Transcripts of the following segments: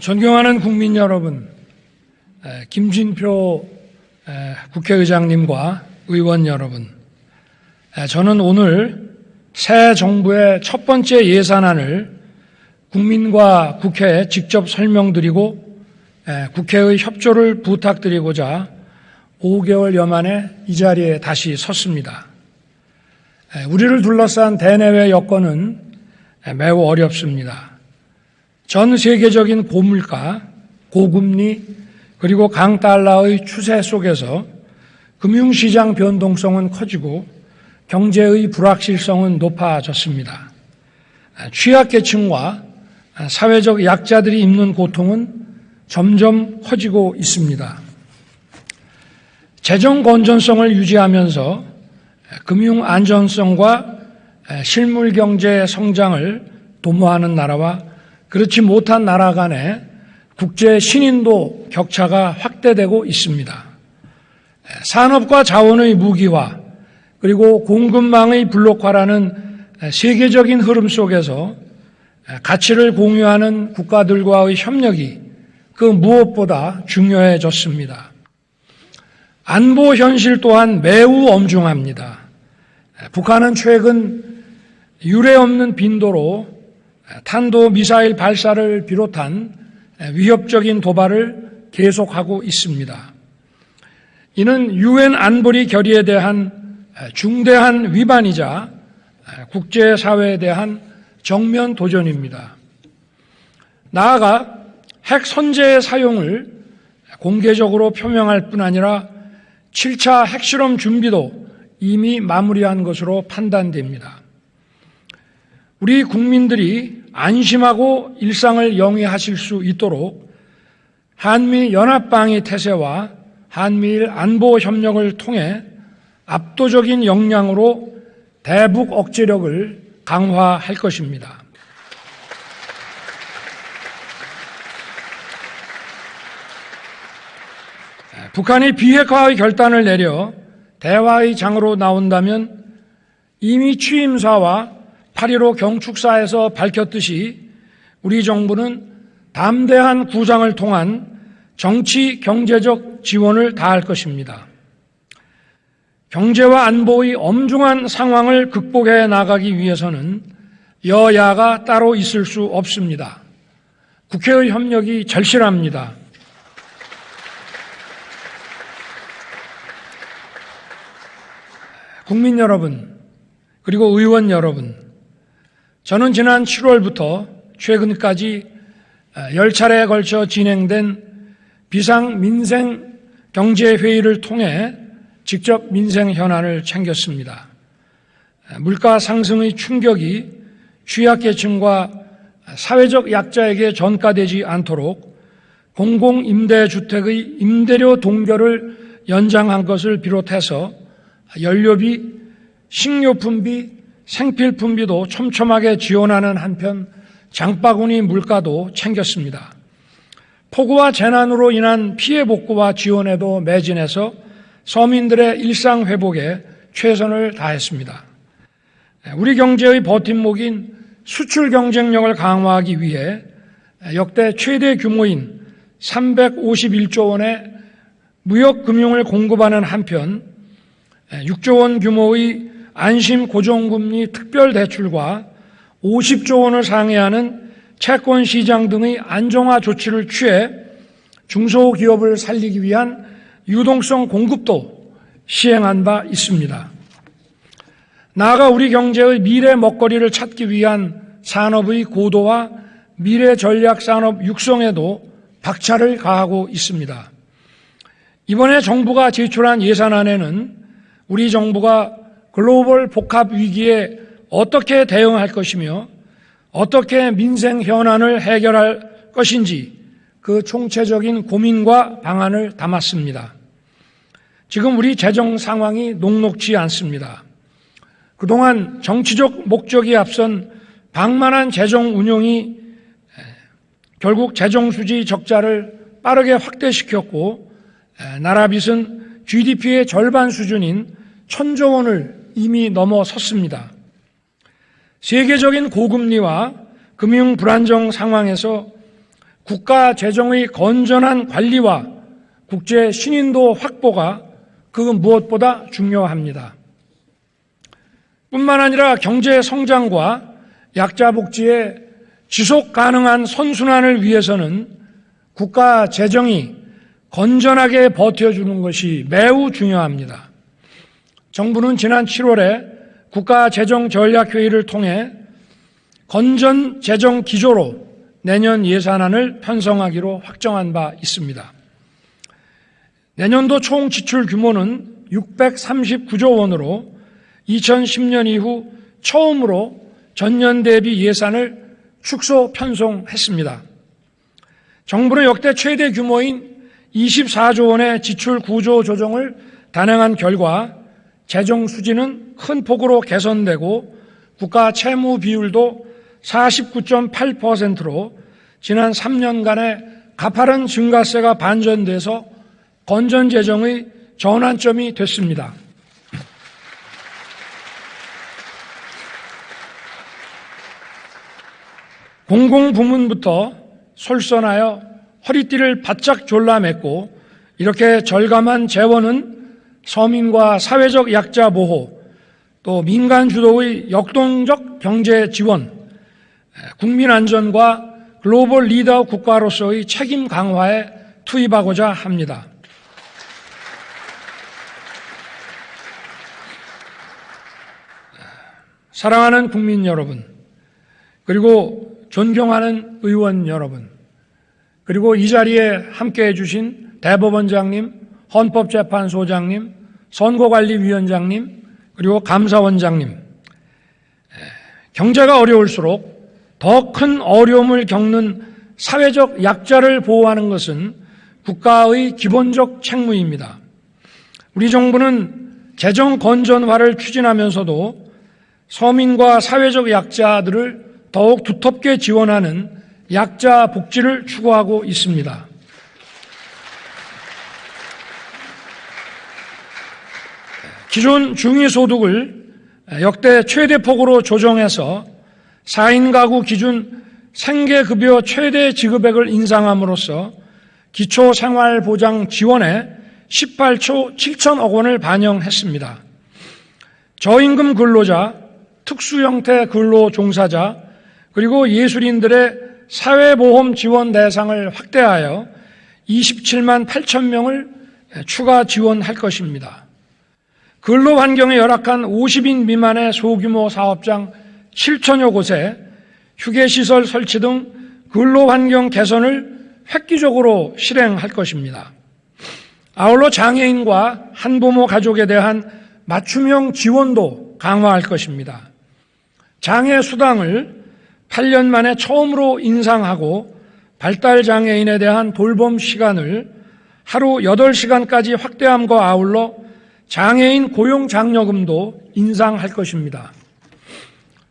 존경하는 국민 여러분, 김진표 국회의장님과 의원 여러분, 저는 오늘 새 정부의 첫 번째 예산안을 국민과 국회에 직접 설명드리고 국회의 협조를 부탁드리고자 5개월여 만에 이 자리에 다시 섰습니다. 우리를 둘러싼 대내외 여건은 매우 어렵습니다. 전 세계적인 고물가, 고금리, 그리고 강달러의 추세 속에서 금융시장 변동성은 커지고 경제의 불확실성은 높아졌습니다. 취약계층과 사회적 약자들이 입는 고통은 점점 커지고 있습니다. 재정 건전성을 유지하면서 금융 안전성과 실물 경제 성장을 도모하는 나라와 그렇지 못한 나라 간의 국제 신인도 격차가 확대되고 있습니다. 산업과 자원의 무기화 그리고 공급망의 블록화라는 세계적인 흐름 속에서 가치를 공유하는 국가들과의 협력이 그 무엇보다 중요해졌습니다. 안보 현실 또한 매우 엄중합니다. 북한은 최근 유례없는 빈도로 탄도미사일 발사를 비롯한 위협적인 도발을 계속하고 있습니다. 이는 유엔 안보리 결의에 대한 중대한 위반이자 국제사회에 대한 정면 도전입니다. 나아가 핵 선제의 사용을 공개적으로 표명할 뿐 아니라 7차 핵실험 준비도 이미 마무리한 것으로 판단됩니다. 우리 국민들이 안심하고 일상을 영위하실 수 있도록 한미 연합방위 태세와 한미일 안보 협력을 통해 압도적인 역량으로 대북 억제력을 강화할 것입니다. 북한이 비핵화의 결단을 내려 대화의 장으로 나온다면 이미 취임사와 8.15 경축사에서 밝혔듯이 우리 정부는 담대한 구상을 통한 정치, 경제적 지원을 다할 것입니다. 경제와 안보의 엄중한 상황을 극복해 나가기 위해서는 여야가 따로 있을 수 없습니다. 국회의 협력이 절실합니다. 국민 여러분, 그리고 의원 여러분, 저는 지난 7월부터 최근까지 10차례에 걸쳐 진행된 비상민생 경제회의를 통해 직접 민생 현안을 챙겼습니다. 물가 상승의 충격이 취약계층과 사회적 약자에게 전가되지 않도록 공공임대주택의 임대료 동결을 연장한 것을 비롯해서 연료비, 식료품비, 생필품비도 촘촘하게 지원하는 한편 장바구니 물가도 챙겼습니다. 폭우와 재난으로 인한 피해 복구와 지원에도 매진해서 서민들의 일상 회복에 최선을 다했습니다. 우리 경제의 버팀목인 수출 경쟁력을 강화하기 위해 역대 최대 규모인 351조 원의 무역금융을 공급하는 한편 6조 원 규모의 안심 고정금리 특별대출과 50조 원을 상회하는 채권시장 등의 안정화 조치를 취해 중소기업을 살리기 위한 유동성 공급도 시행한 바 있습니다. 나아가 우리 경제의 미래 먹거리를 찾기 위한 산업의 고도화, 미래 전략 산업 육성에도 박차를 가하고 있습니다. 이번에 정부가 제출한 예산안에는 우리 정부가 글로벌 복합 위기에 어떻게 대응할 것이며 어떻게 민생 현안을 해결할 것인지 그 총체적인 고민과 방안을 담았습니다. 지금 우리 재정 상황이 녹록지 않습니다. 그동안 정치적 목적이 앞선 방만한 재정 운용이 결국 재정수지 적자를 빠르게 확대시켰고 나라 빚은 GDP의 절반 수준인 1,000조 원을 이미 넘어섰습니다. 세계적인 고금리와 금융 불안정 상황에서 국가 재정의 건전한 관리와 국제 신인도 확보가 그 무엇보다 중요합니다. 뿐만 아니라 경제 성장과 약자 복지의 지속 가능한 선순환을 위해서는 국가 재정이 건전하게 버텨주는 것이 매우 중요합니다. 정부는 지난 7월에 국가재정전략회의를 통해 건전 재정 기조로 내년 예산안을 편성하기로 확정한 바 있습니다. 내년도 총 지출 규모는 639조 원으로 2010년 이후 처음으로 전년 대비 예산을 축소 편성했습니다. 정부는 역대 최대 규모인 24조 원의 지출 구조 조정을 단행한 결과 재정 수지는 큰 폭으로 개선되고 국가 채무 비율도 49.8%로 지난 3년간의 가파른 증가세가 반전돼서 건전 재정의 전환점이 됐습니다. 공공부문부터 솔선하여 허리띠를 바짝 졸라맸고 이렇게 절감한 재원은 서민과 사회적 약자 보호, 또 민간 주도의 역동적 경제 지원, 국민 안전과 글로벌 리더 국가로서의 책임 강화에 투입하고자 합니다. 사랑하는 국민 여러분, 그리고 존경하는 의원 여러분, 그리고 이 자리에 함께해 주신 대법원장님, 헌법재판소장님, 선거관리위원장님, 그리고 감사원장님, 경제가 어려울수록 더 큰 어려움을 겪는 사회적 약자를 보호하는 것은 국가의 기본적 책무입니다. 우리 정부는 재정 건전화를 추진하면서도 서민과 사회적 약자들을 더욱 두텁게 지원하는 약자 복지를 추구하고 있습니다. 기존 중위소득을 역대 최대폭으로 조정해서 4인 가구 기준 생계급여 최대 지급액을 인상함으로써 기초생활보장 지원에 18조 7천억 원을 반영했습니다. 저임금 근로자, 특수형태 근로종사자, 그리고 예술인들의 사회보험 지원 대상을 확대하여 27만 8천 명을 추가 지원할 것입니다. 근로환경이 열악한 50인 미만의 소규모 사업장 7천여 곳에 휴게시설 설치 등 근로환경 개선을 획기적으로 실행할 것입니다. 아울러 장애인과 한부모 가족에 대한 맞춤형 지원도 강화할 것입니다. 장애 수당을 8년 만에 처음으로 인상하고 발달장애인에 대한 돌봄 시간을 하루 8시간까지 확대함과 아울러 장애인 고용장려금도 인상할 것입니다.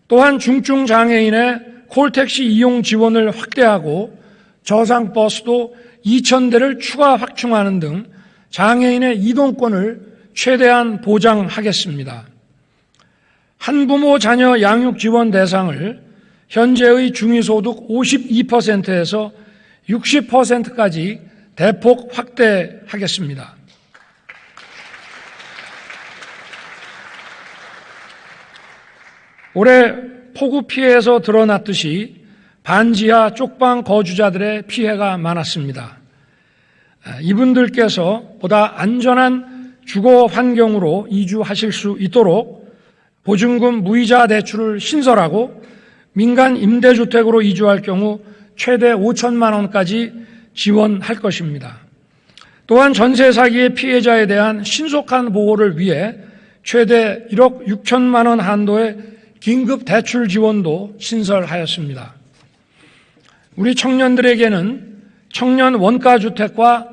또한 중증장애인의 콜택시 이용 지원을 확대하고 저상버스도 2,000대를 추가 확충하는 등 장애인의 이동권을 최대한 보장하겠습니다. 한부모 자녀 양육 지원 대상을 현재의 중위소득 52%에서 60%까지 대폭 확대하겠습니다. 올해 폭우 피해에서 드러났듯이 반지하 쪽방 거주자들의 피해가 많았습니다. 이분들께서 보다 안전한 주거 환경으로 이주하실 수 있도록 보증금 무이자 대출을 신설하고 민간 임대주택으로 이주할 경우 최대 5천만 원까지 지원할 것입니다. 또한 전세 사기의 피해자에 대한 신속한 보호를 위해 최대 1억 6천만 원 한도의 긴급 대출 지원도 신설하였습니다. 우리 청년들에게는 청년 원가주택과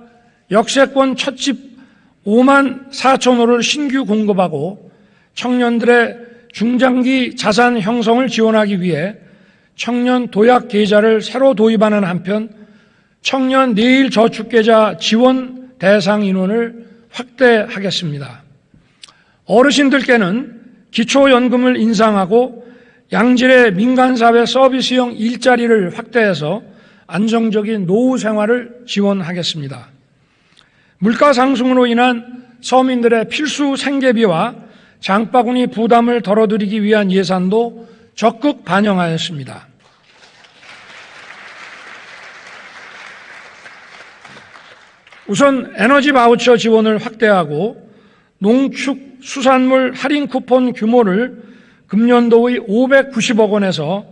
역세권 첫집 5만 4천 호를 신규 공급하고 청년들의 중장기 자산 형성을 지원하기 위해 청년 도약 계좌를 새로 도입하는 한편 청년 내일 저축계좌 지원 대상 인원을 확대하겠습니다. 어르신들께는 기초연금을 인상하고 양질의 민간사회 서비스형 일자리를 확대해서 안정적인 노후 생활을 지원하겠습니다. 물가 상승으로 인한 서민들의 필수 생계비와 장바구니 부담을 덜어드리기 위한 예산도 적극 반영하였습니다. 우선 에너지 바우처 지원을 확대하고 농축 수산물 할인 쿠폰 규모를 금년도의 590억 원에서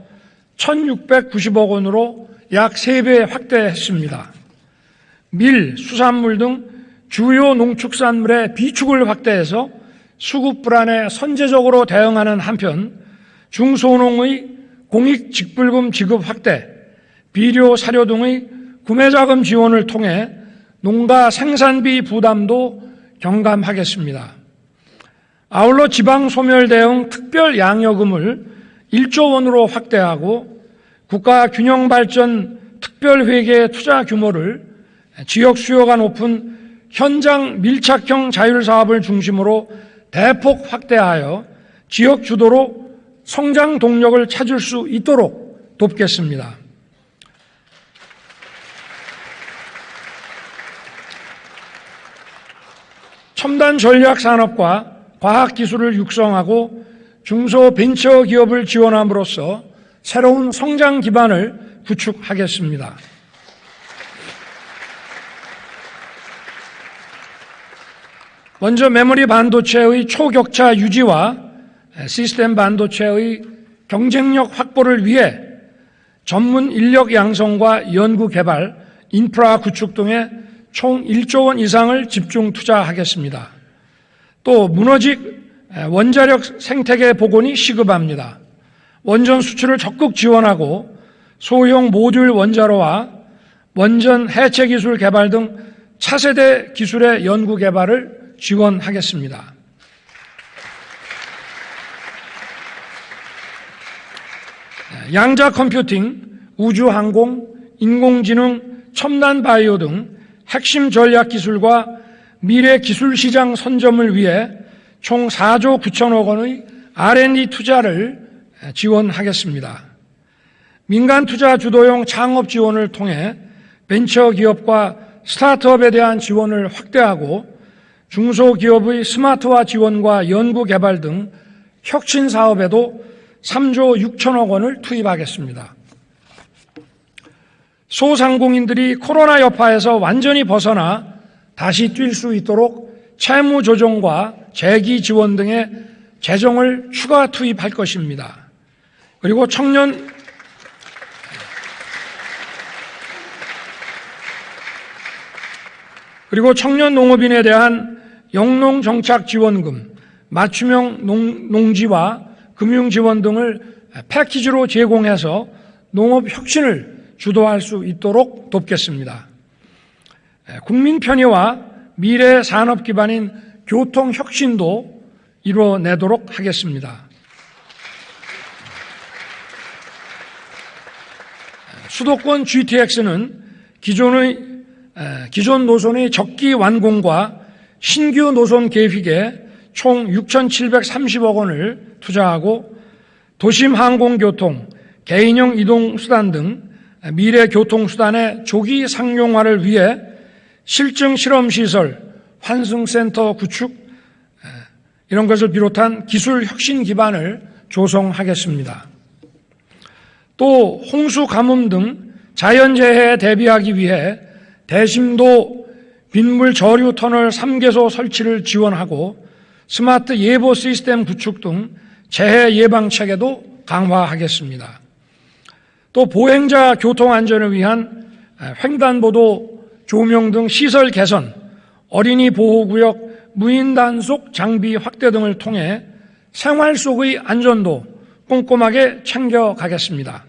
1,690억 원으로 약 3배 확대했습니다. 밀, 수산물 등 주요 농축산물의 비축을 확대해서 수급 불안에 선제적으로 대응하는 한편 중소농의 공익직불금 지급 확대, 비료, 사료 등의 구매자금 지원을 통해 농가 생산비 부담도 경감하겠습니다. 아울러 지방소멸 대응 특별양여금을 1조 원으로 확대하고 국가균형발전 특별회계 투자 규모를 지역 수요가 높은 현장 밀착형 자율사업을 중심으로 대폭 확대하여 지역 주도로 성장 동력을 찾을 수 있도록 돕겠습니다. 첨단 전략 산업과 과학기술을 육성하고 중소벤처기업을 지원함으로써 새로운 성장 기반을 구축하겠습니다. 먼저 메모리 반도체의 초격차 유지와 시스템 반도체의 경쟁력 확보를 위해 전문 인력 양성과 연구 개발, 인프라 구축 등에 총 1조 원 이상을 집중 투자하겠습니다. 또 무너직 원자력 생태계 복원이 시급합니다. 원전 수출을 적극 지원하고 소형 모듈 원자로와 원전 해체 기술 개발 등 차세대 기술의 연구 개발을 지원하겠습니다. 양자 컴퓨팅, 우주항공, 인공지능, 첨단 바이오 등 핵심 전략 기술과 미래 기술 시장 선점을 위해 총 4조 9천억 원의 R&D 투자를 지원하겠습니다. 민간 투자 주도형 창업 지원을 통해 벤처기업과 스타트업에 대한 지원을 확대하고 중소기업의 스마트화 지원과 연구 개발 등 혁신 사업에도 3조 6천억 원을 투입하겠습니다. 소상공인들이 코로나 여파에서 완전히 벗어나 다시 뛸 수 있도록 채무 조정과 재기 지원 등의 재정을 추가 투입할 것입니다. 그리고 청년 농업인에 대한 영농정착지원금, 맞춤형 농지와 금융지원 등을 패키지로 제공해서 농업 혁신을 주도할 수 있도록 돕겠습니다. 국민 편의와 미래 산업 기반인 교통 혁신도 이뤄내도록 하겠습니다. 수도권 GTX는 기존 노선의 적기 완공과 신규 노선 계획에 총 6,730억 원을 투자하고 도심 항공교통, 개인형 이동수단 등 미래 교통수단의 조기 상용화를 위해 실증 실험시설, 환승센터 구축 이런 것을 비롯한 기술 혁신 기반을 조성하겠습니다. 또 홍수 가뭄 등 자연재해에 대비하기 위해 대심도 빗물 저류 터널 3개소 설치를 지원하고 스마트 예보 시스템 구축 등 재해 예방 체계도 강화하겠습니다. 또 보행자 교통 안전을 위한 횡단보도 조명 등 시설 개선, 어린이 보호구역 무인 단속 장비 확대 등을 통해 생활 속의 안전도 꼼꼼하게 챙겨가겠습니다.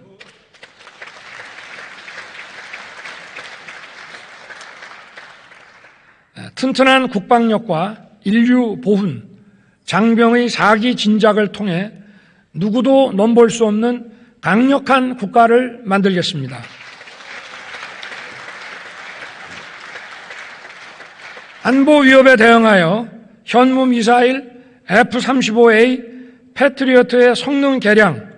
튼튼한 국방력과 인류 보훈, 장병의 사기 진작을 통해 누구도 넘볼 수 없는 강력한 국가를 만들겠습니다. 안보 위협에 대응하여 현무 미사일 F-35A, 패트리어트의 성능 개량,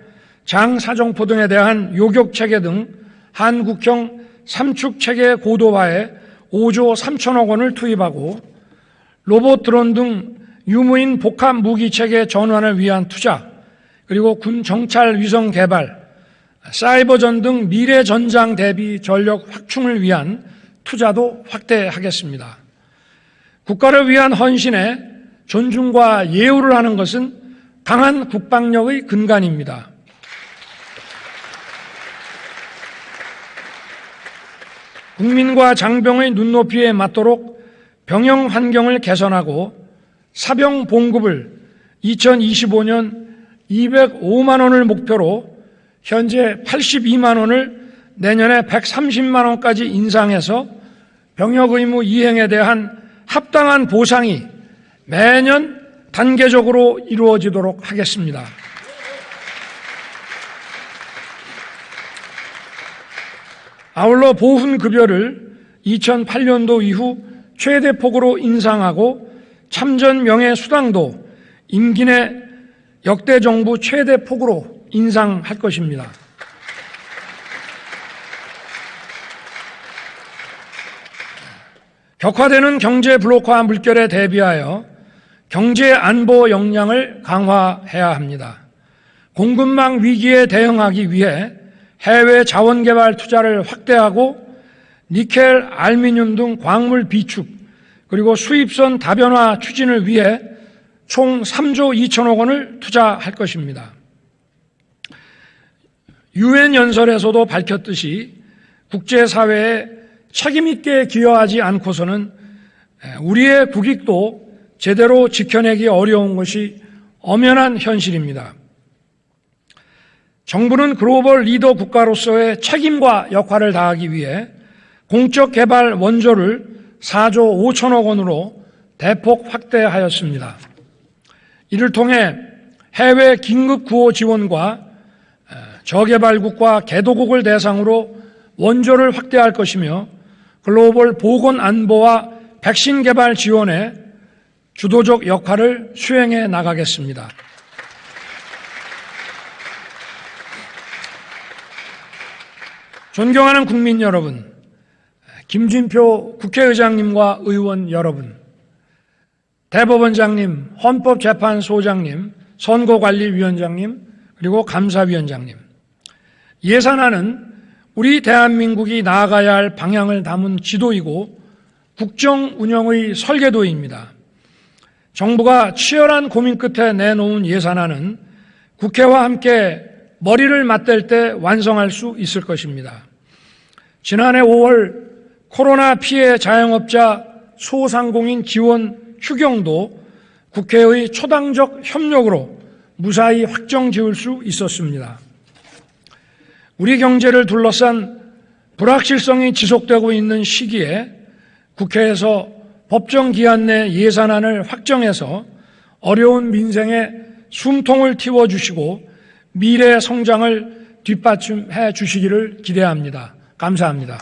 장사정포 등에 대한 요격 체계 등 한국형 삼축체계 고도화에 5조 3천억 원을 투입하고 로봇 드론 등 유무인 복합 무기체계 전환을 위한 투자, 그리고 군 정찰 위성 개발, 사이버전 등 미래 전장 대비 전력 확충을 위한 투자도 확대하겠습니다. 국가를 위한 헌신에 존중과 예우를 하는 것은 강한 국방력의 근간입니다. 국민과 장병의 눈높이에 맞도록 병영 환경을 개선하고 사병 봉급을 2025년 205만 원을 목표로 현재 82만 원을 내년에 130만 원까지 인상해서 병역 의무 이행에 대한 합당한 보상이 매년 단계적으로 이루어지도록 하겠습니다. 아울러 보훈급여를 2008년도 이후 최대폭으로 인상하고 참전 명예수당도 임기 내 역대 정부 최대폭으로 인상할 것입니다. 격화되는 경제 블록화 물결에 대비하여 경제 안보 역량을 강화해야 합니다. 공급망 위기에 대응하기 위해 해외 자원개발 투자를 확대하고 니켈, 알루미늄 등 광물 비축, 그리고 수입선 다변화 추진을 위해 총 3조 2천억 원을 투자할 것입니다. 유엔 연설에서도 밝혔듯이 국제사회에 책임있게 기여하지 않고서는 우리의 국익도 제대로 지켜내기 어려운 것이 엄연한 현실입니다. 정부는 글로벌 리더 국가로서의 책임과 역할을 다하기 위해 공적 개발 원조를 4조 5천억 원으로 대폭 확대하였습니다. 이를 통해 해외 긴급 구호 지원과 저개발국과 개도국을 대상으로 원조를 확대할 것이며 글로벌 보건 안보와 백신 개발 지원에 주도적 역할을 수행해 나가겠습니다. 존경하는 국민 여러분, 김진표 국회의장님과 의원 여러분, 대법원장님, 헌법재판소장님, 선거관리위원장님, 그리고 감사위원장님, 예산안은 우리 대한민국이 나아가야 할 방향을 담은 지도이고 국정 운영의 설계도입니다. 정부가 치열한 고민 끝에 내놓은 예산안은 국회와 함께 머리를 맞댈 때 완성할 수 있을 것입니다. 지난해 5월 코로나 피해 자영업자 소상공인 지원 휴경도 국회의 초당적 협력으로 무사히 확정 지을 수 있었습니다. 우리 경제를 둘러싼 불확실성이 지속되고 있는 시기에 국회에서 법정 기한 내 예산안을 확정해서 어려운 민생에 숨통을 틔워주시고 미래 성장을 뒷받침해 주시기를 기대합니다. 감사합니다.